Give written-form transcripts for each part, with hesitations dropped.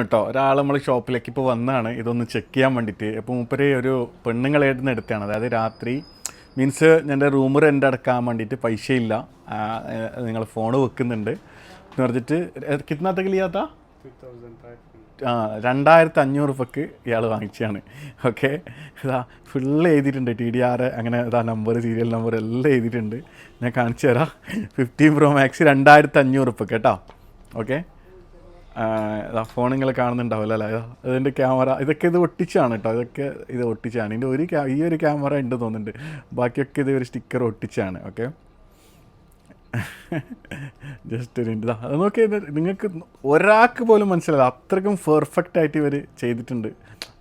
കേട്ടോ ഒരാൾ നമ്മൾ ഷോപ്പിലേക്ക് ഇപ്പോൾ വന്നതാണ് ഇതൊന്ന് ചെക്ക് ചെയ്യാൻ വേണ്ടിയിട്ട്. അപ്പോൾ മൂപ്പര് ഒരു പെണ്ണുങ്ങളായിട്ട് നിന്ന് എടുത്തതാണ്. അതായത് രാത്രി മീൻസ് എൻ്റെ റൂം റെൻ്റ് അടക്കാൻ വേണ്ടിയിട്ട് പൈസയില്ല, നിങ്ങൾ ഫോൺ വെക്കുന്നുണ്ട് എന്ന് പറഞ്ഞിട്ട് കിട്ടുന്നാത്ത ലിയാത്ത 2500 രൂപയ്ക്ക് ഇയാൾ വാങ്ങിച്ചാണ്. ഓക്കെ, ഇതാ ഫുള്ള് എഴുതിയിട്ടുണ്ട്, TDR അങ്ങനെ ഇതാ നമ്പർ, സീരിയൽ നമ്പർ എല്ലാം എഴുതിയിട്ടുണ്ട്. ഞാൻ കാണിച്ചു തരാം. 15 Pro Max 2500 രൂപയ്ക്ക് കേട്ടോ. ഓക്കെ, ഫോൺ നിങ്ങൾ കാണുന്നുണ്ടാവില്ല അല്ലേ? അതിൻ്റെ ക്യാമറ ഇതൊക്കെ ഇത് ഒട്ടിച്ചാണ് കേട്ടോ. ഇതൊക്കെ ഇത് ഒട്ടിച്ചാണ്. ഇതിൻ്റെ ഈ ഒരു ക്യാമറ ഉണ്ട് തോന്നുന്നുണ്ട്, ബാക്കിയൊക്കെ ഇത് ഒരു സ്റ്റിക്കർ ഒട്ടിച്ചാണ്. ഓക്കെ, ജസ്റ്റ് ഒരു ഇതാ അത് നോക്കി. നിങ്ങൾക്ക് ഒരാൾക്ക് പോലും മനസ്സിലാവില്ല, അത്രയ്ക്കും പെർഫെക്റ്റ് ആയിട്ട് ഇവർ ചെയ്തിട്ടുണ്ട്.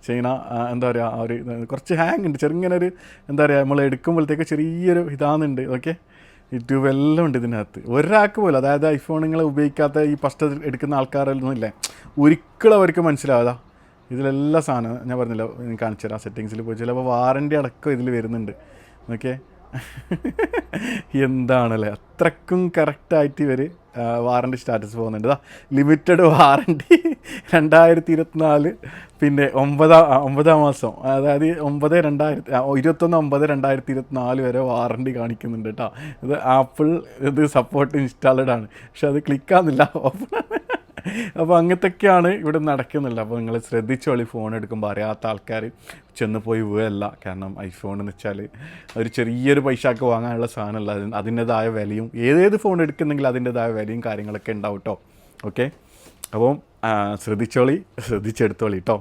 ചെയ്യണ എന്താ പറയുക, ആ ഒരു കുറച്ച് ഹാങ് ഉണ്ട്, ചെറുങ്ങനെ ഒരു എന്താ പറയുക, നമ്മൾ എടുക്കുമ്പോഴത്തേക്ക് ചെറിയൊരു ഇതാകുന്നുണ്ട്. ഓക്കെ, യൂട്യൂബ് എല്ലാം ഉണ്ട് ഇതിനകത്ത്. ഒരാൾക്ക് പോലും, അതായത് ഐഫോണുകൾ ഉപയോഗിക്കാത്ത ഈ ഫസ്റ്റ് എടുക്കുന്ന ആൾക്കാരൊന്നും ഇല്ലേ, ഒരിക്കലും അവർക്ക് മനസ്സിലാവാതാ. ഇതിലെല്ലാ സാധനം ഞാൻ പറഞ്ഞില്ല, കാണിച്ചു തരാം. സെറ്റിങ്സിൽ പോയി ചിലപ്പോൾ വാറൻറ്റി അടക്കം ഇതിൽ വരുന്നുണ്ട്. ഓക്കെ, എന്താണല്ലേ അത്രക്കും കറക്റ്റായിട്ട് ഇവർ വാറൻറ്റി സ്റ്റാറ്റസ് പോകുന്നുണ്ട്. ലിമിറ്റഡ് വാറൻറ്റി 2024, പിന്നെ 9 മാസം, അതായത് 21/9/2024 വരെ വാറൻറ്റി കാണിക്കുന്നുണ്ട് കേട്ടോ. ഇത് ആപ്പിൾ ഇത് സപ്പോർട്ട് ഇൻസ്റ്റാൾഡ് ആണ്, പക്ഷെ അത് ക്ലിക്കാകുന്നില്ല, ഓപ്പൺ. അപ്പോൾ അങ്ങനത്തൊക്കെയാണ് ഇവിടെ നടക്കുന്നില്ല. അപ്പോൾ നിങ്ങൾ ശ്രദ്ധിച്ചോളി, ഫോൺ എടുക്കുമ്പോൾ അറിയാത്ത ആൾക്കാർ ചെന്ന് പോയി വീഴല്ല. കാരണം ഐഫോൺ എന്ന് വെച്ചാൽ ഒരു ചെറിയൊരു പൈസക്ക് വാങ്ങാനുള്ള സാധനമല്ല, അതിൻ്റെതായ വിലയും, ഏതേത് ഫോൺ എടുക്കുന്നെങ്കിൽ അതിൻ്റെതായ വിലയും കാര്യങ്ങളൊക്കെ ഉണ്ടാവും കേട്ടോ. ഓക്കെ, അപ്പം ശ്രദ്ധിച്ചോളി, ശ്രദ്ധിച്ചെടുത്തോളി കേട്ടോ.